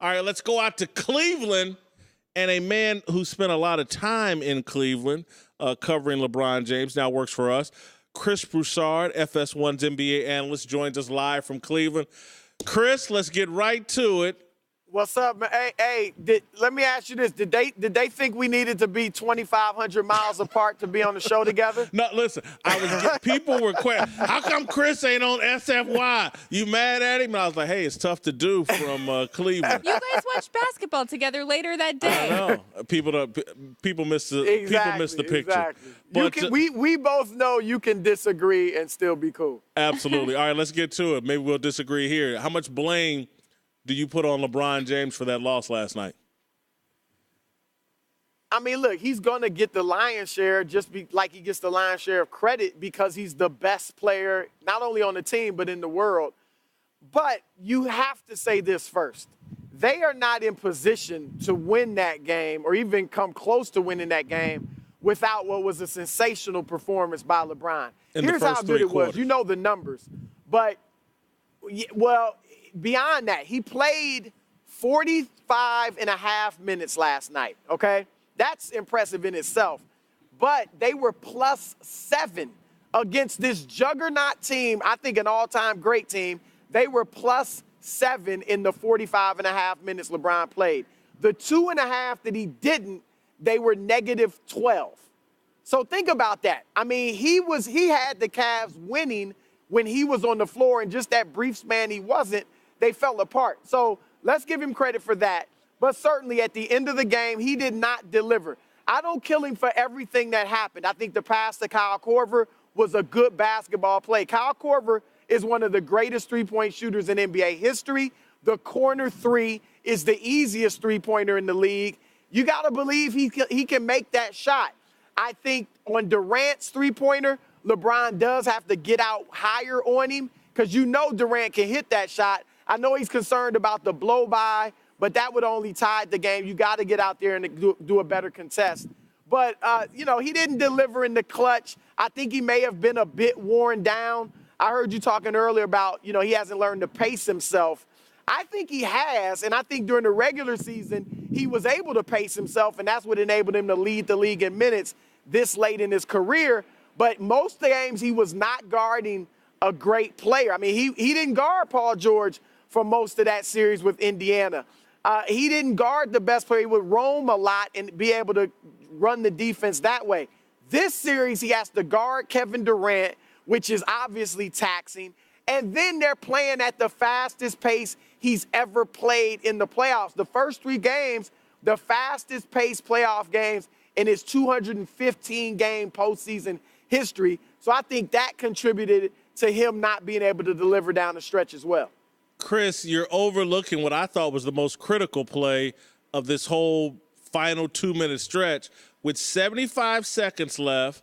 All right, let's go out to Cleveland. And a man who spent a lot of time in Cleveland covering LeBron James now works for us. Chris Broussard, FS1's NBA analyst, joins us live from Cleveland. Chris, let's get right to it. What's up, man? Hey, let me ask you this. Did they think we needed to be 2,500 miles apart to be on the show together? No, listen, people were questioning, how come Chris ain't on SFY? You mad at him? And I was like, hey, it's tough to do from Cleveland. You guys watched basketball together later that day. I know. People miss the picture. Exactly. But, we both know you can disagree and still be cool. Absolutely. All right, let's get to it. Maybe we'll disagree here. How much blame do you put on LeBron James for that loss last night? I mean, look, he's going to get the lion's share like he gets the lion's share of credit because he's the best player, not only on the team, but in the world. But you have to say this first. They are not in position to win that game or even come close to winning that game without what was a sensational performance by LeBron. Here's how good it was. You know the numbers. But, well, beyond that, he played 45 and a half minutes last night, okay? That's impressive in itself. But they were +7 against this juggernaut team, I think an all-time great team. They were +7 in the 45 and a half minutes LeBron played. The 2.5 that he didn't, they were -12. So think about that. I mean, he had the Cavs winning when he was on the floor, and just that brief span he wasn't, they fell apart. So let's give him credit for that. But certainly at the end of the game, he did not deliver. I don't kill him for everything that happened. I think the pass to Kyle Korver was a good basketball play. Kyle Korver is one of the greatest three-point shooters in NBA history. The corner three is the easiest three-pointer in the league. You got to believe he can make that shot. I think on Durant's three-pointer, LeBron does have to get out higher on him because you know Durant can hit that shot. I know he's concerned about the blow-by, but that would only tide the game. You got to get out there and do a better contest. But, he didn't deliver in the clutch. I think he may have been a bit worn down. I heard you talking earlier about, he hasn't learned to pace himself. I think he has, and I think during the regular season, he was able to pace himself, and that's what enabled him to lead the league in minutes this late in his career. But most of the games, he was not guarding a great player. I mean, he didn't guard Paul George for most of that series with Indiana. He didn't guard the best player. He would roam a lot and be able to run the defense that way. This series, he has to guard Kevin Durant, which is obviously taxing. And then they're playing at the fastest pace he's ever played in the playoffs. The first 3 games, the fastest pace playoff games in his 215-game postseason history. So I think that contributed to him not being able to deliver down the stretch as well. Chris, you're overlooking what I thought was the most critical play of this whole final 2-minute stretch. With 75 seconds left,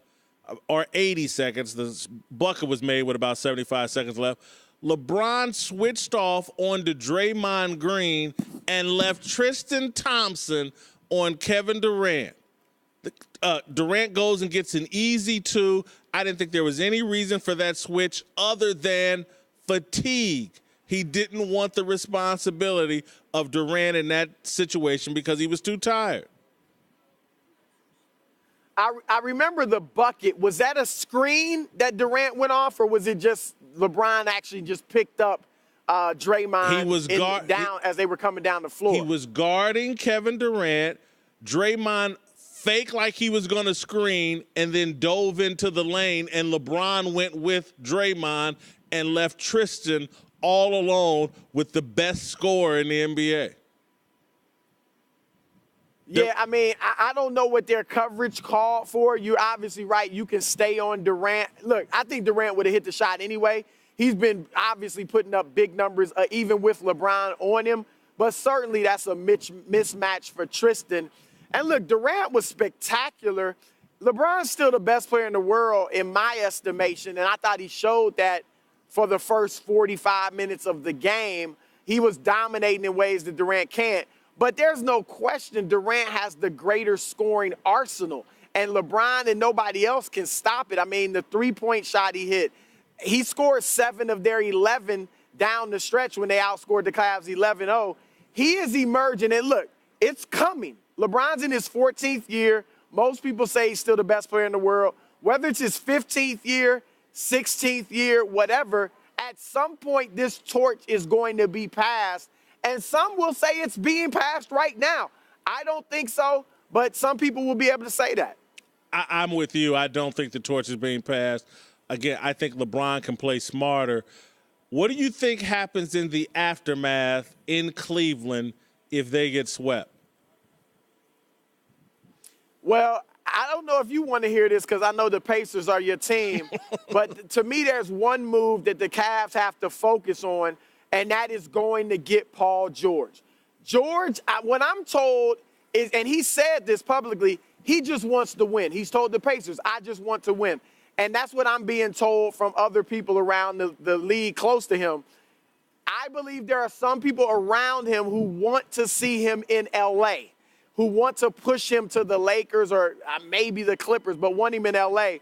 or 80 seconds, the bucket was made with about 75 seconds left, LeBron switched off onto Draymond Green and left Tristan Thompson on Kevin Durant. Durant goes and gets an easy 2. I didn't think there was any reason for that switch other than fatigue. He didn't want the responsibility of Durant in that situation because he was too tired. I remember the bucket. Was that a screen that Durant went off, or was it just LeBron actually just picked up Draymond down as they were coming down the floor? He was guarding Kevin Durant. Draymond faked like he was going to screen and then dove into the lane, and LeBron went with Draymond and left Tristan all alone with the best scorer in the NBA. Yeah, I mean, I don't know what their coverage called for. You're obviously right. You can stay on Durant. Look, I think Durant would have hit the shot anyway. He's been obviously putting up big numbers, even with LeBron on him. But certainly that's a mismatch for Tristan. And look, Durant was spectacular. LeBron's still the best player in the world in my estimation, and I thought he showed that for the first 45 minutes of the game. He was dominating in ways that Durant can't. But there's no question Durant has the greater scoring arsenal, and LeBron and nobody else can stop it. I mean, the three-point shot he hit, he scored 7 of their 11 down the stretch when they outscored the Cavs 11-0. he is emerging. And look, it's coming. LeBron's in his 14th year. Most people say he's still the best player in the world. Whether it's his 15th year, 16th year, whatever, at some point this torch is going to be passed. And some will say it's being passed right now. I don't think so, but some people will be able to say that. I'm with you. I don't think the torch is being passed. Again, I think LeBron can play smarter. What do you think happens in the aftermath in Cleveland if they get swept? Well, I don't know if you want to hear this because I know the Pacers are your team, but to me there's one move that the Cavs have to focus on, and that is going to get Paul George. George, what I'm told is, and he said this publicly, he just wants to win. He's told the Pacers, I just want to win. And that's what I'm being told from other people around the league close to him. I believe there are some people around him who want to see him in L.A., who want to push him to the Lakers or maybe the Clippers, but want him in L.A.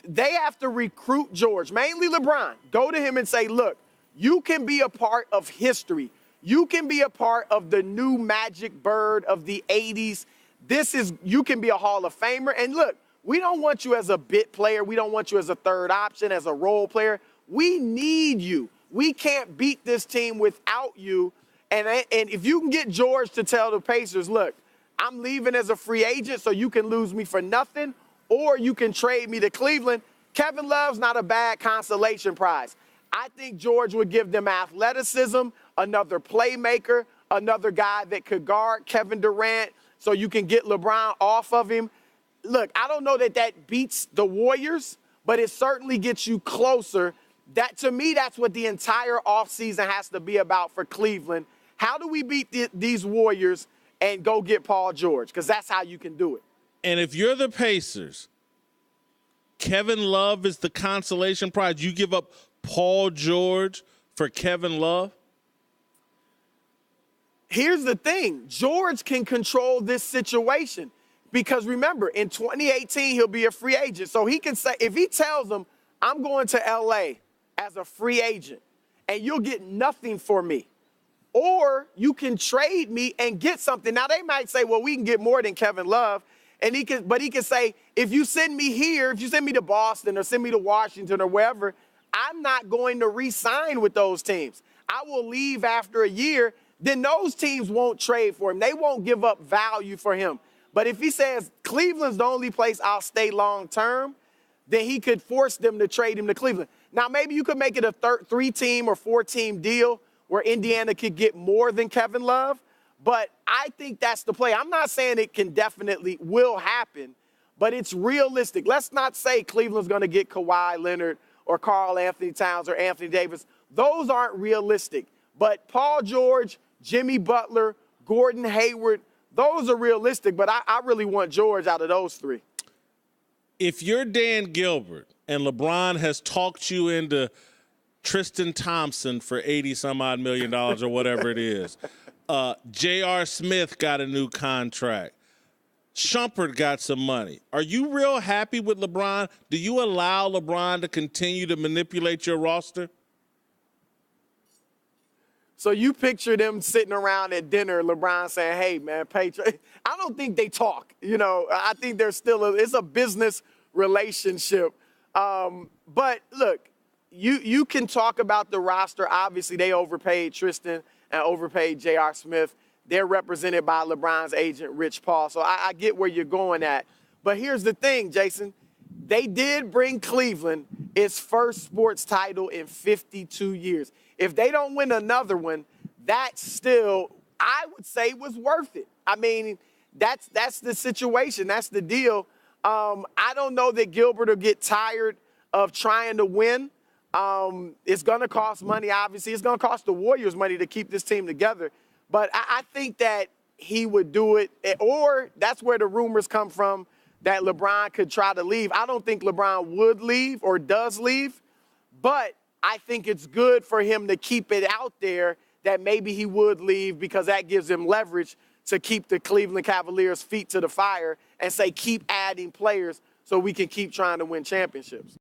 They have to recruit George, mainly LeBron. Go to him and say, look, you can be a part of history. You can be a part of the new Magic Bird of the 80s. You can be a Hall of Famer. And look, we don't want you as a bit player. We don't want you as a third option, as a role player. We need you. We can't beat this team without you. And if you can get George to tell the Pacers, look, I'm leaving as a free agent so you can lose me for nothing, or you can trade me to Cleveland. Kevin Love's not a bad consolation prize. I think George would give them athleticism, another playmaker, another guy that could guard Kevin Durant so you can get LeBron off of him. Look, I don't know that beats the Warriors, but it certainly gets you closer. To me, that's what the entire offseason has to be about for Cleveland. How do we beat these Warriors and go get Paul George? Because that's how you can do it. And if you're the Pacers, Kevin Love is the consolation prize. You give up Paul George for Kevin Love? Here's the thing. George can control this situation because, remember, in 2018, he'll be a free agent. So he can say, if he tells them, I'm going to L.A. as a free agent and you'll get nothing for me, or you can trade me and get something. Now, they might say, well, we can get more than Kevin Love. But he can say, if you send me here, if you send me to Boston or send me to Washington or wherever, I'm not going to re-sign with those teams. I will leave after a year. Then those teams won't trade for him. They won't give up value for him. But if he says Cleveland's the only place I'll stay long term, then he could force them to trade him to Cleveland. Now, maybe you could make it a 3-team or 4-team deal where Indiana could get more than Kevin Love. But I think that's the play. I'm not saying it will happen, but it's realistic. Let's not say Cleveland's going to get Kawhi Leonard or Karl Anthony Towns or Anthony Davis. Those aren't realistic. But Paul George, Jimmy Butler, Gordon Hayward, those are realistic. But I really want George out of those three. If you're Dan Gilbert and LeBron has talked you into Tristan Thompson for $80-some-odd million or whatever it is. J.R. Smith got a new contract. Shumpert got some money. Are you real happy with LeBron? Do you allow LeBron to continue to manipulate your roster? So you picture them sitting around at dinner, LeBron saying, hey, man, I don't think they talk. I think there's it's a business relationship. But look, you can talk about the roster. Obviously, they overpaid Tristan and overpaid J.R. Smith. They're represented by LeBron's agent, Rich Paul. So I get where you're going at. But here's the thing, Jason. They did bring Cleveland its first sports title in 52 years. If they don't win another one, that still, I would say, was worth it. I mean, that's the situation. That's the deal. I don't know that Gilbert will get tired of trying to win. It's going to cost money, obviously. It's going to cost the Warriors money to keep this team together. But I think that he would do it, or that's where the rumors come from that LeBron could try to leave. I don't think LeBron would leave or does leave, but I think it's good for him to keep it out there that maybe he would leave because that gives him leverage to keep the Cleveland Cavaliers' feet to the fire and say, keep adding players so we can keep trying to win championships.